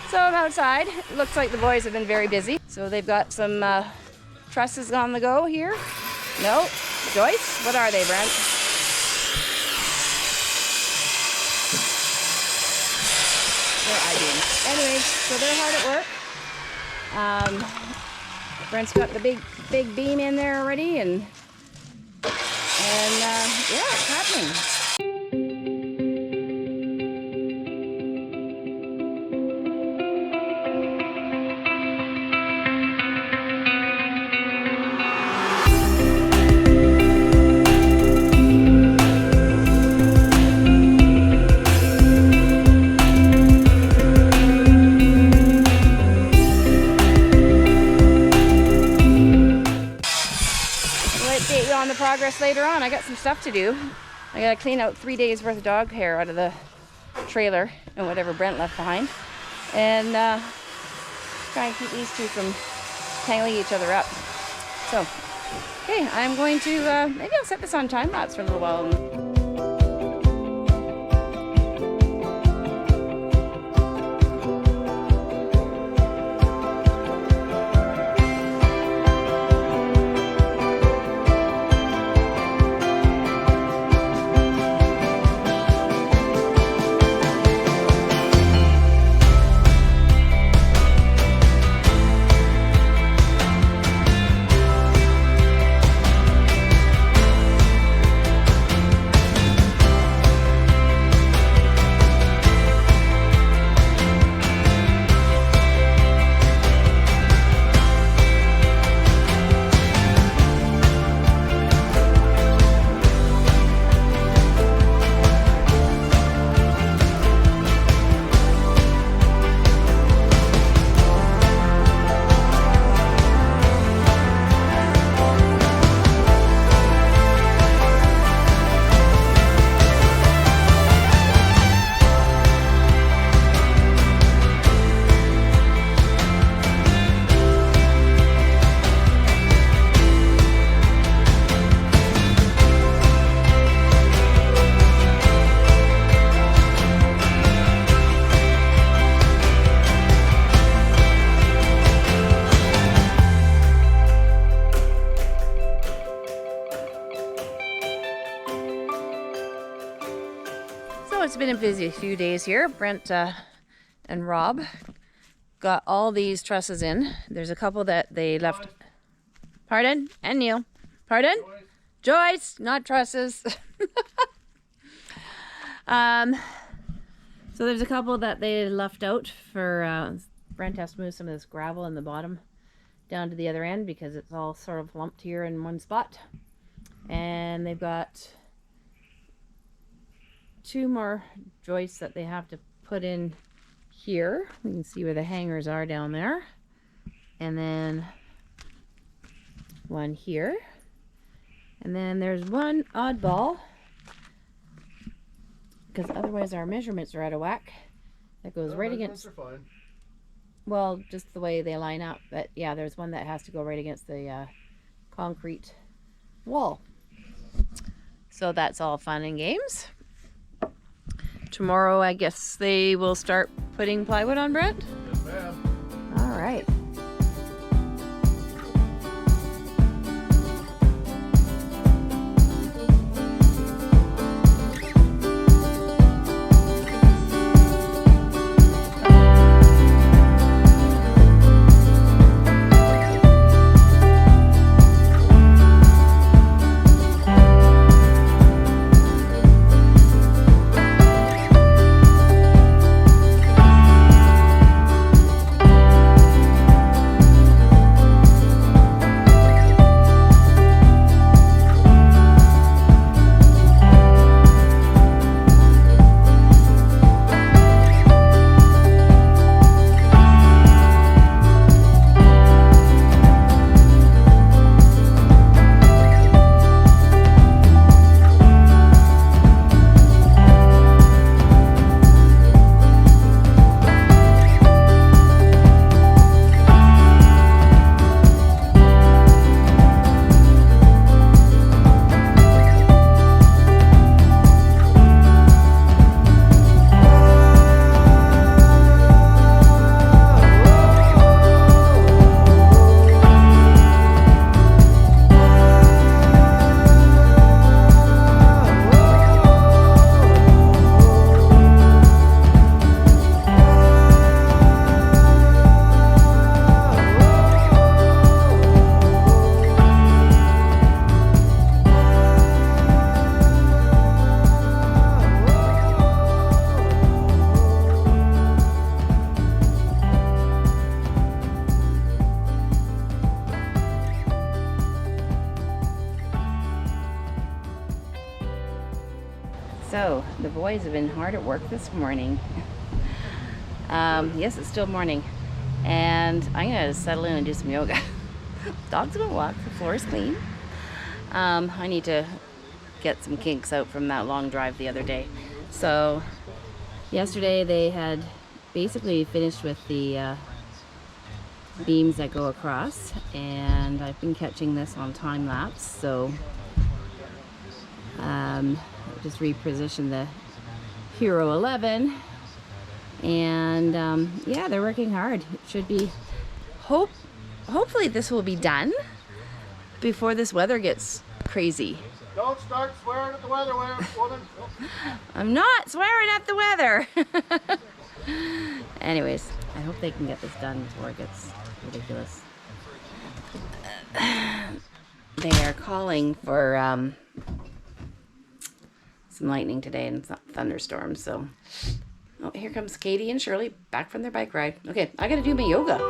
So I'm outside. It looks like the boys have been very busy. So they've got some trusses on the go here. No, Joyce, what are they, Brent? They're I-beams. Anyways, so they're hard at work. Brent's got the big beam in there already, and yeah, it's happening. Update you on the progress later on. I got some stuff to do. I gotta clean out 3 days worth of dog hair out of the trailer and whatever Brent left behind, and try and keep these two from tangling each other up. So, okay, I'm going to maybe I'll set this on time lapse for a little while. It's been a busy few days here. Brent and Rob got all these trusses in. There's a couple that they left. Pardon? And Neil. Pardon? Joyce, not trusses. So there's a couple that they left out for Brent has to move some of this gravel in the bottom down to the other end because it's all sort of lumped here in one spot. And they've got 2 more joists that they have to put in here. We can see where the hangers are down there. And then 1 here. And then there's 1 oddball, because otherwise our measurements are out of whack. That goes right against... Are fine. Well, just the way they line up. But yeah, there's one that has to go right against the concrete wall. So that's all fun and games. Tomorrow, I guess they will start putting plywood on, Brent? Yes, ma'am. All right. boys have been hard at work this morning. Yes, it's still morning. And I'm gonna settle in and do some yoga. Dog's gonna walk, the floor is clean. I need to get some kinks out from that long drive the other day. So yesterday they had basically finished with the beams that go across, and I've been catching this on time lapse, so just reposition the Hero 11, and yeah, they're working hard. It should be hopefully this will be done before this weather gets crazy. Don't start swearing at the weather, woman. I'm not swearing at the weather. Anyways, I hope they can get this done before it gets ridiculous. They are calling for some lightning today and thunderstorms, so oh, here comes Katie and Shirley back from their bike ride. Okay, I gotta do my yoga.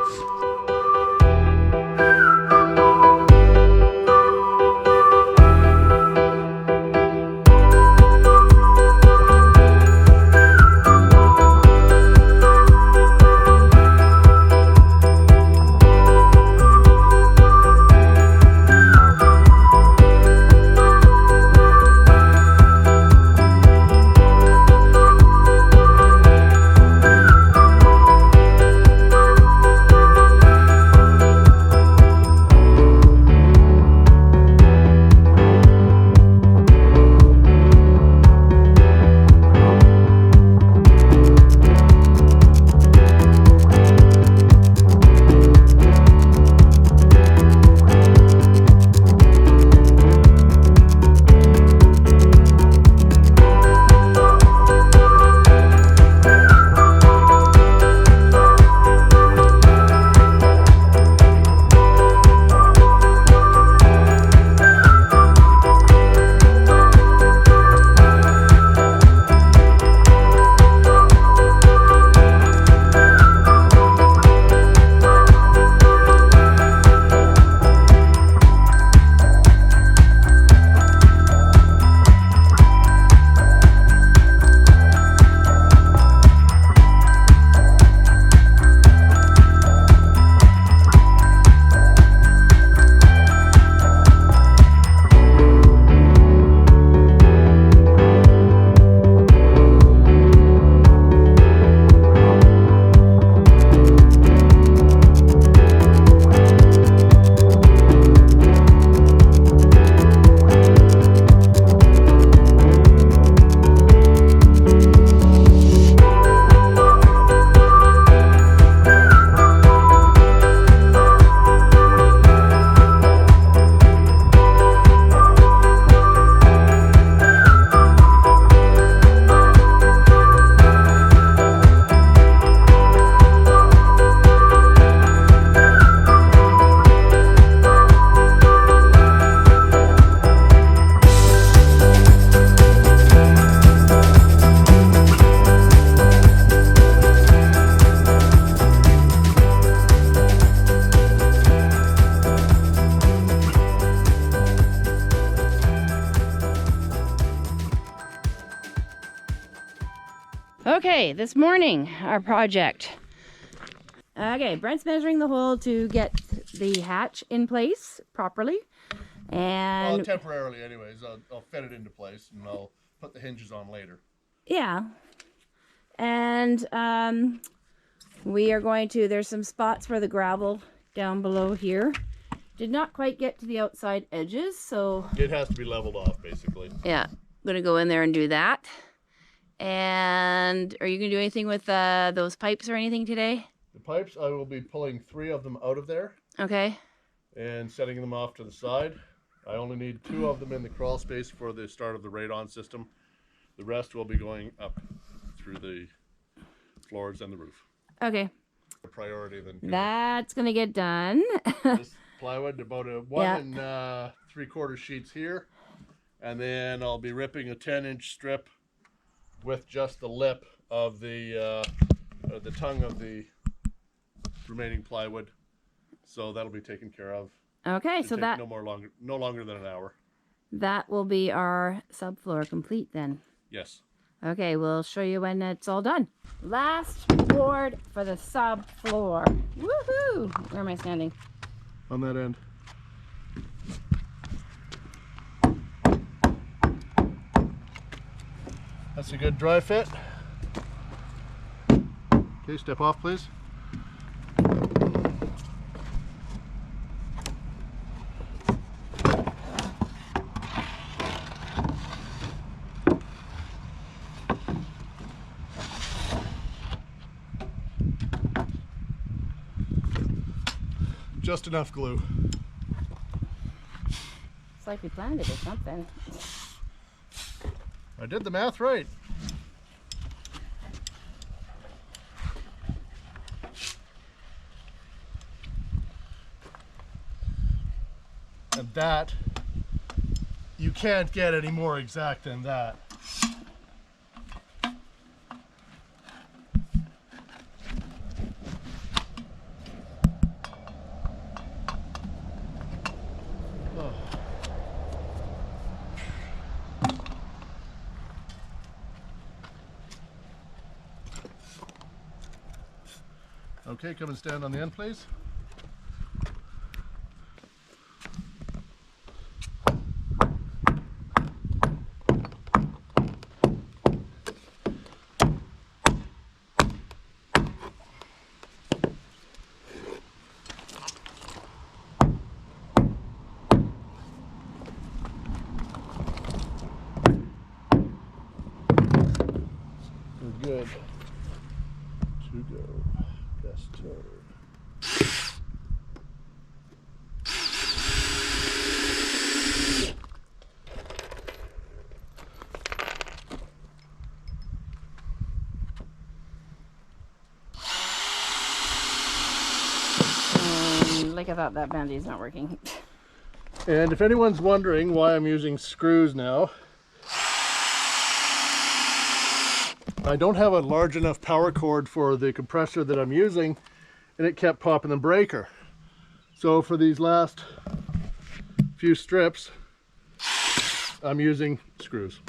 Okay, this morning, our project. Okay, Brent's measuring the hole to get the hatch in place properly. And well, temporarily anyways. I'll fit it into place and I'll put the hinges on later. Yeah. And we are going to, there's some spots for the gravel down below here. Did not quite get to the outside edges, so... It has to be leveled off, basically. Yeah, I'm going to go in there and do that. And are you going to do anything with those pipes or anything today? The pipes, I will be pulling 3 of them out of there. Okay. And setting them off to the side. I only need 2 of them in the crawl space for the start of the radon system. The rest will be going up through the floors and the roof. Okay. A priority then. That's going to get done. This plywood, about a 1 3/4 sheets here. And then I'll be ripping a 10-inch strip with just the lip of the tongue of the remaining plywood. So that'll be taken care of. Okay, so that no longer than an hour. That will be our subfloor complete then. Yes. Okay, we'll show you when it's all done. Last board for the subfloor. Woohoo! Where am I standing? On that end. That's a good dry fit. Okay, step off, please. Just enough glue. It's like we planned it or something. I did the math right. And that, you can't get any more exact than that. Oh. Okay, come and stand on the end, please. Good. To go. Best turn. Like I thought, that band-aid's not working. And if anyone's wondering why I'm using screws now, I don't have a large enough power cord for the compressor that I'm using, and it kept popping the breaker. So for these last few strips, I'm using screws.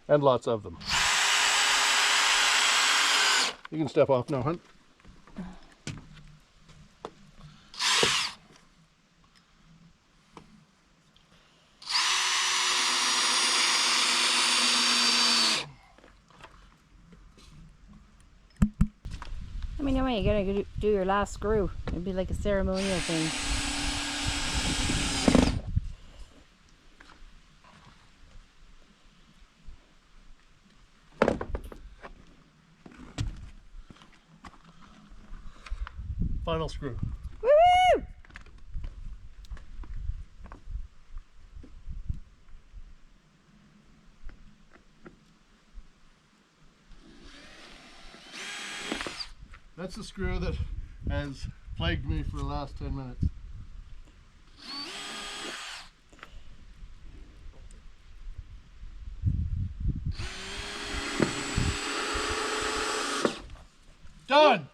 And lots of them. You can step off now, hun. Let me know when you gotta do your last screw. It'd be like a ceremonial thing. Final screw. Woo! That's the screw that has plagued me for the last 10 minutes. Done!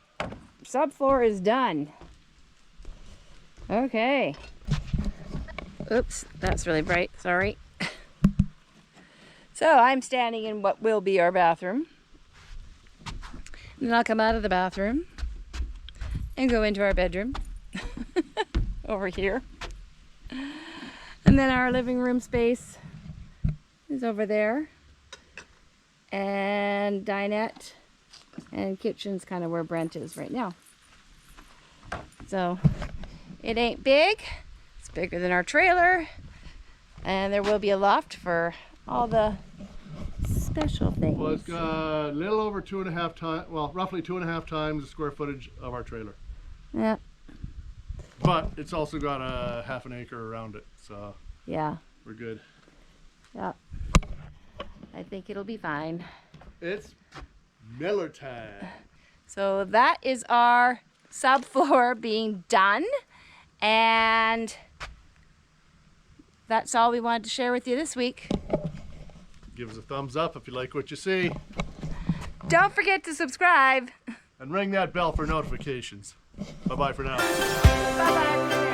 Subfloor is done. Okay. Oops, that's really bright, sorry. So I'm standing in what will be our bathroom. And then I'll come out of the bathroom and go into our bedroom over here. And then our living room space is over there. And dinette and kitchen's kind of where Brent is right now. So it ain't big. It's bigger than our trailer. And there will be a loft for all the special things. Well, it's got a little over 2.5 times, well, roughly 2.5 times the square footage of our trailer. Yeah. But it's also got a half an acre around it, so Yeah. we're good. Yeah. I think it'll be fine. It's Miller time. So that is our subfloor being done, and that's all we wanted to share with you this week. Give us a thumbs up if you like what you see. Don't forget to subscribe. And ring that bell for notifications. Bye-bye for now. Bye-bye.